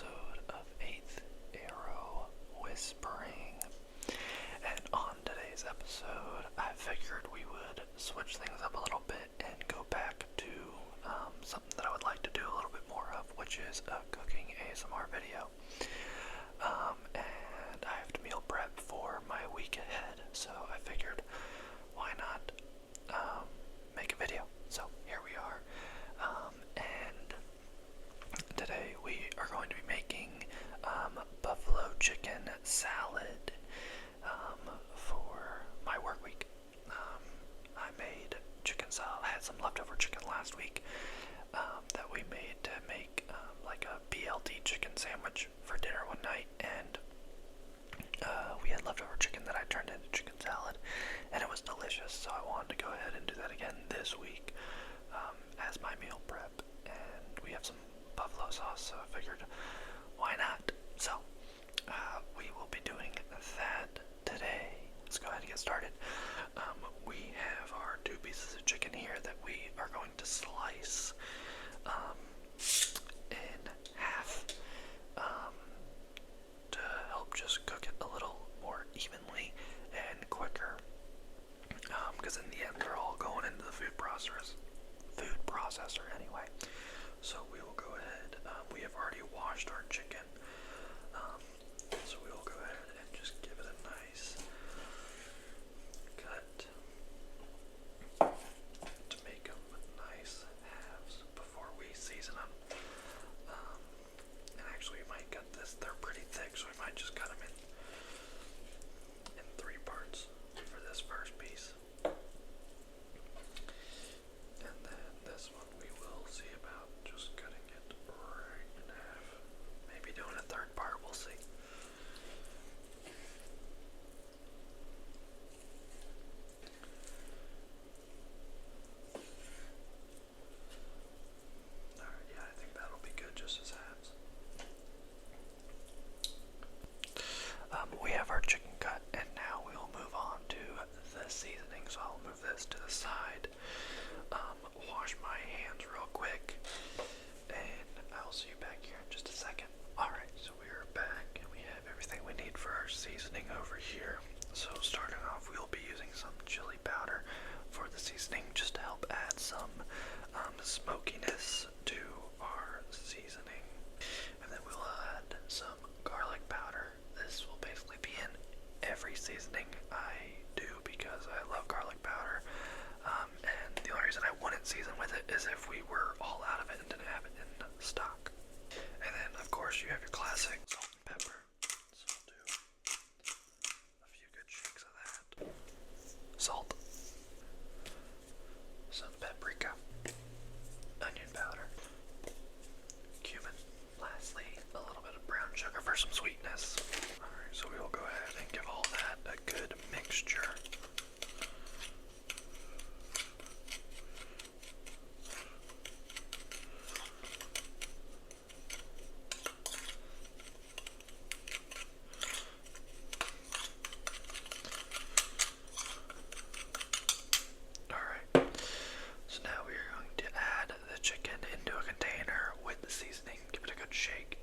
episode of 8th Arrow Whispering. And on today's episode, I figured we would switch things up a little bit and go back to something that I would like to do a little bit more of, which is a cooking ASMR video. And I have to meal prep for my week ahead, so I figured why not make a video. So here we are. And today we are going to be making buffalo chicken salad for my work week. I made chicken salad. I had some leftover chicken last week that we made to make like a BLT chicken sandwich for dinner one night, and we had leftover chicken that I turned into chicken salad, and it was delicious, so I wanted to go ahead and do that again this week as my meal prep. And we have some buffalo sauce, so I figured why not? So we will be doing that today. Let's go ahead and get started. We have our 2 pieces of chicken here that we are going to slice in half to help just cook it a little more evenly and quicker, because in the end they're all going into the food processor anyway. So we will go ahead, we have already washed our chicken, so we will go ahead and just give it a nice cut to make them nice halves before we season them. And actually we might cut this, they're pretty thick, so we might just cut them in 3 parts for this first piece. And then this one we will see about just cutting it right in half. Maybe doing a 3rd part, we'll see. Alright, yeah, I think that'll be good just as halves. We have our chicken cut, and now we'll move on to the seasoning. So I'll move this to the side, wash my hands real quick, and I'll see you back here in just a second. Alright, so we are back, and we have everything we need for our seasoning over here. So starting off, we'll be using some chili powder for the seasoning, just to help add some smokiness to our seasoning. And then we'll add some garlic powder. This will basically be in every seasoning I do because I love garlic powder. And the only reason I wouldn't season with it is if we were all out of it and didn't have it in stock. And then, of course, you have your classic salt and pepper. So I'll do a few good shakes of that. Salt. Some paprika. Onion powder. Cumin. Lastly, a little bit of brown sugar for some sweetness. Alright, so we will go ahead and give all that a good mixture. Alright, so now we are going to add the chicken into a container with the seasoning. Give it a good shake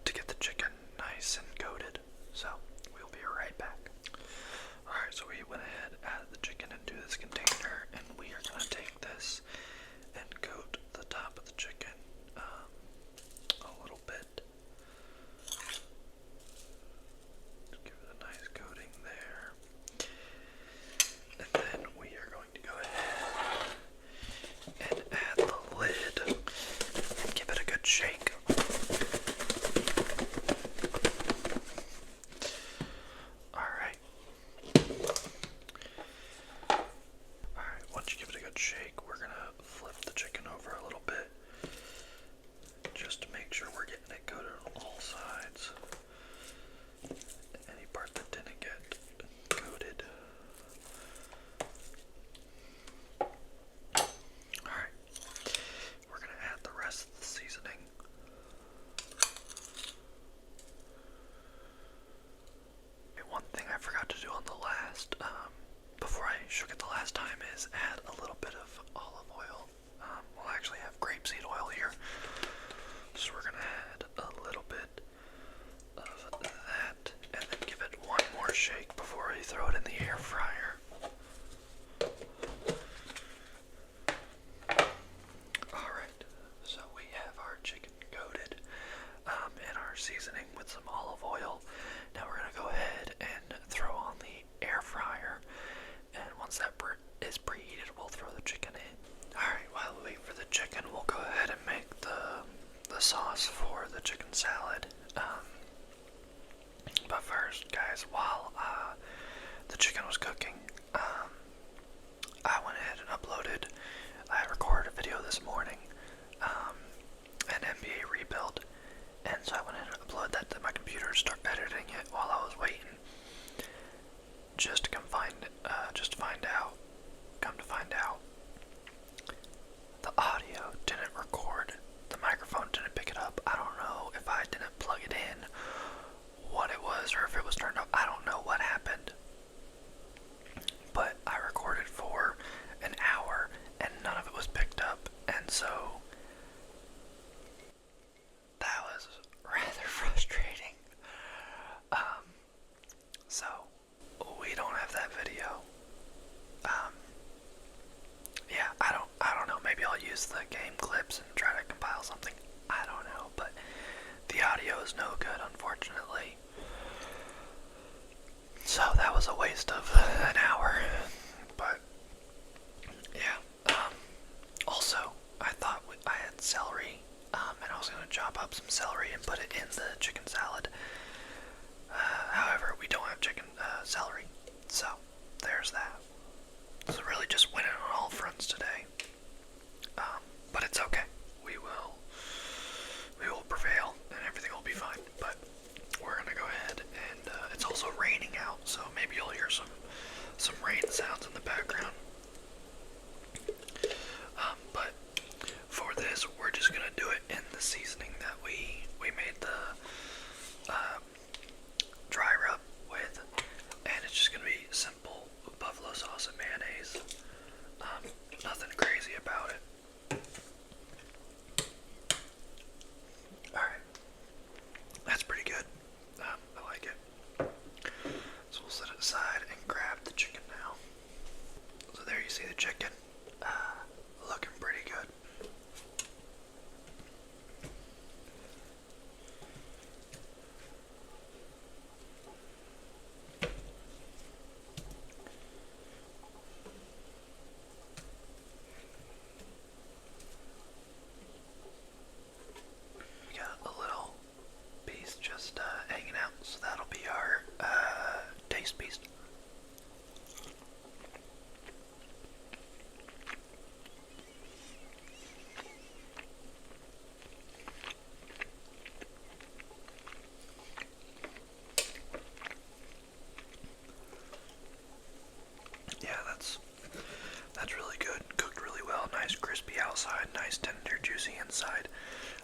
to get the chicken nice and coated. So we'll be right back. Alright, so we went ahead, added the chicken into this container, and we are going to take this and coat the top of the chicken a little bit. Give it a nice coating there. And then we are going to go ahead and add the lid and give it a good shake. use the game clips and try to compile something. I don't know, but the audio is no good, unfortunately. So that was a waste of an hour. But yeah. Also, I thought I had celery, and I was gonna chop up some celery and put it in the chicken salad. However, we don't have celery, so there's that. So really just winning on all fronts today. But it's okay. We will prevail and everything will be fine. But we're gonna go ahead and it's also raining out, so maybe you'll hear some rain sounds in the background. But for this, we're just gonna do it in the seasoning that we made the dry rub with, and it's just gonna be simple buffalo sauce and mayonnaise. Nothing crazy about it. Alright, that's pretty good. I like it. So we'll set it aside and grab the chicken now. So there you see the chicken. Looking pretty good. We got a little piece just hanging out, so that'll be our taste piece. Yeah, that's really good. Cooked really well. Nice crispy outside, nice tender, juicy inside.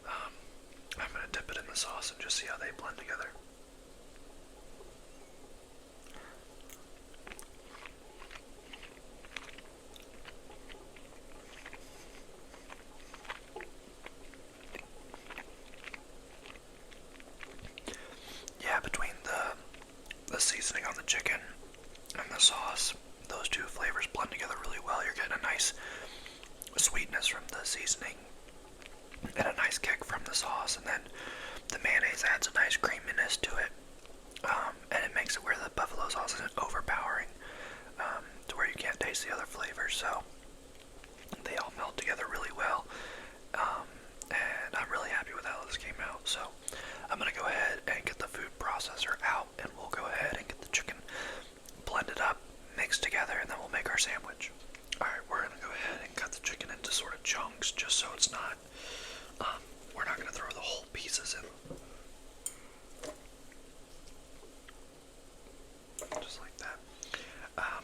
I'm gonna dip it in the sauce and just see how they blend together. Yeah, between the seasoning on the chicken and the sauce, those two flavors blend together really well. You're getting a nice sweetness from the seasoning and a nice kick from the sauce, and then the mayonnaise adds a nice creaminess to it, and it makes it where the buffalo sauce isn't overpowering, to where you can't taste the other flavors. So they all melt together really well, and I'm really happy with how this came out. So I'm gonna go ahead and get the food processor out, and we'll go ahead and get the chicken blended up, mixed together, and then we'll make our sandwich. Alright, we're gonna go ahead and cut the chicken into sort of chunks, just so it's not, we're not gonna throw the whole pieces in. Just like that.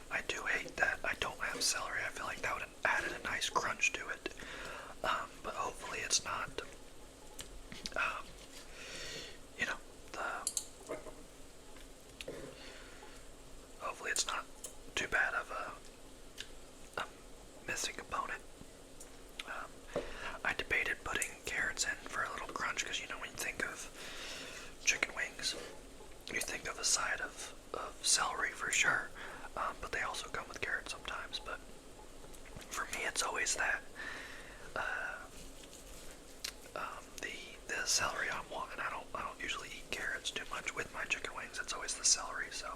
I do hate that I don't have celery. I feel like that would have added a nice crunch to it. But hopefully it's not, you know, hopefully it's not too bad of a missing component. I debated putting carrots in for a little crunch, because you know, when you think of chicken wings, you think of a side of celery for sure, but they also come with carrots sometimes. But for me, it's always that the celery I want, and I don't usually eat carrots too much with my chicken wings. It's always the celery, so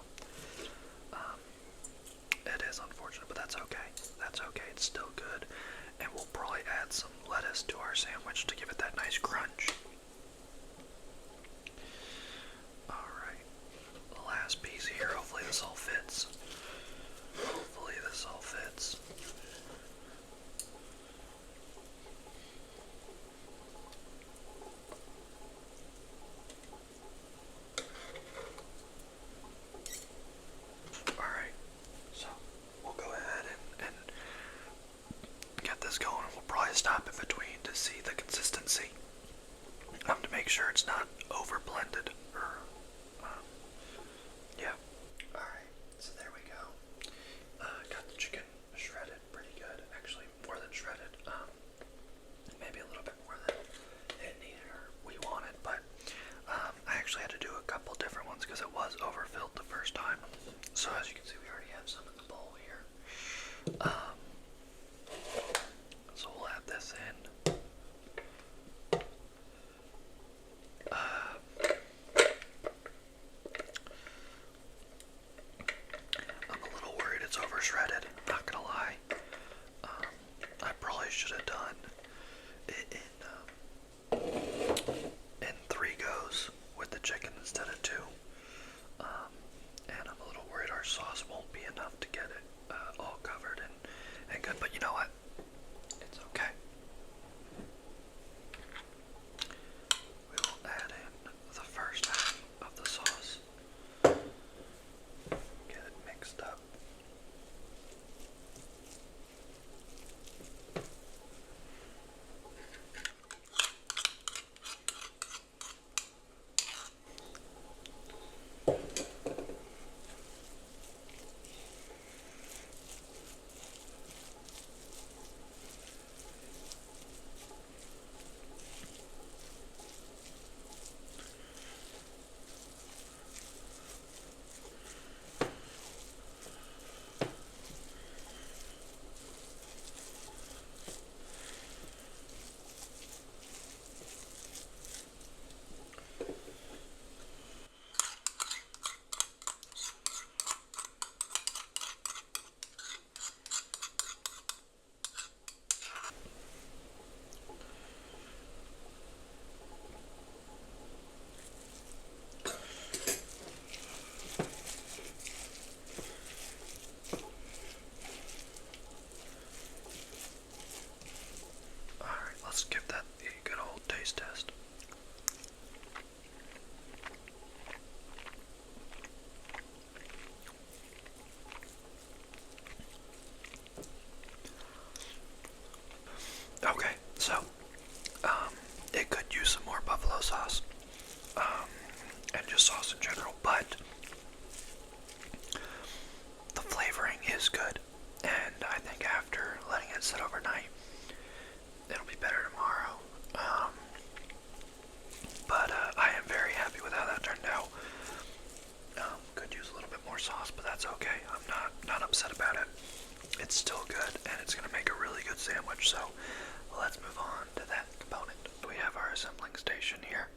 it is unfortunate, but that's okay. That's okay. It's still good, and we'll probably add some lettuce to our sandwich to give it that nice crunch. Alright, the last piece here. Hopefully this all fits. Hopefully this all fits. Alright, so we'll go ahead and get this going, and we'll probably stop in between to see the consistency, to make sure it's not over blended, or yeah. Alright, so there we go. Got the chicken shredded pretty good, actually more than shredded, maybe a little bit more than it needed or we wanted, but I actually had to do a couple different ones because it was overfilled the first time. So as you can see, we already have some in the bowl here. So we'll add this in. then I'm a little worried it's over shredded, not gonna lie. I probably should have done it in 3 goes with the chicken instead of 2. And I'm a little worried our sauce won't be enough to get it all covered and good, but you know what? It's okay. We will add in the first half of the sauce. Get it mixed up. Alright, let's give that a good old taste test. Okay, so it could use some more buffalo sauce, and just sauce in general, but the flavoring is good, and I think after letting it sit overnight, it'll be better tomorrow. But I am very happy with how that turned out. Could use a little bit more sauce, but that's okay. I'm not upset about it. It's still good, and it's gonna make a really good sandwich. So let's move on to that component. We have our assembling station here.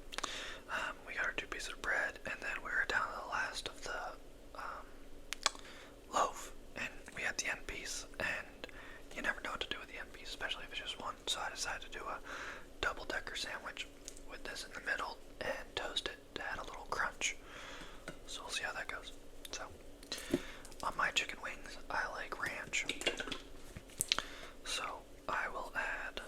We got our 2 pieces of bread, and then we're down to the last of the loaf, and we had the end piece, and you never know what to do with the end piece, especially if it's just one. So I decided to do a double-decker sandwich with this in the middle and toast it to add a little crunch. So we'll see how that goes. So on my chicken wings, I like ranch. So I will add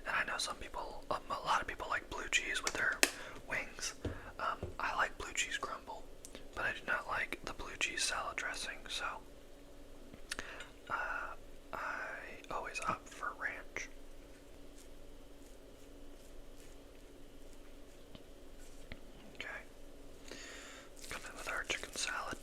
and I know some people, a lot of people like blue cheese with their wings. I like blue cheese crumble, but I do not like the blue cheese salad dressing, so I always opt for ranch. Okay, come in with our chicken salad.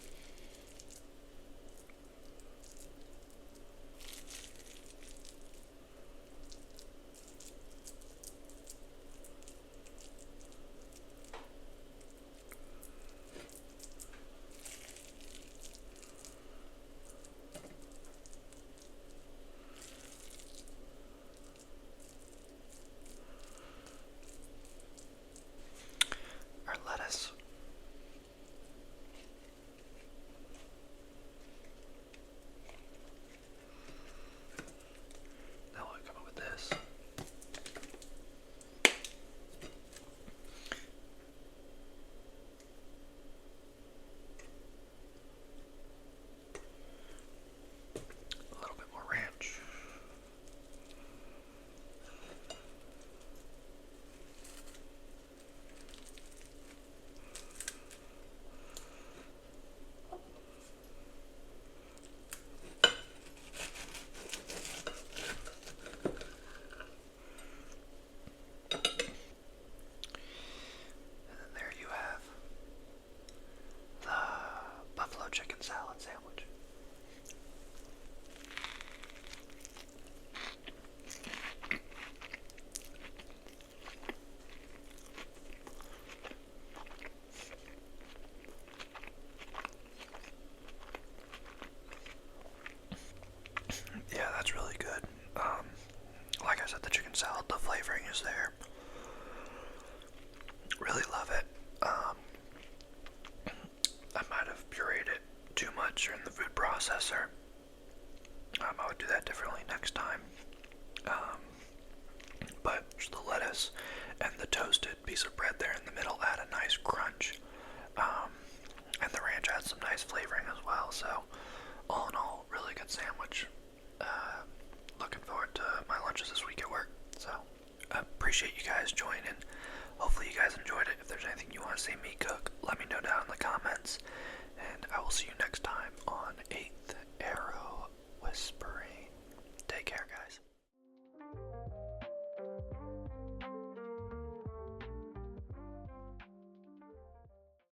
butcher in the food processor. I would do that differently next time. But just the lettuce and the toasted piece of bread there in the middle add a nice crunch. And the ranch adds some nice flavoring as well. So, all in all, really good sandwich. Looking forward to my lunches this week at work. So, appreciate you guys joining. Hopefully you guys enjoyed it. If there's anything you want to see me cook,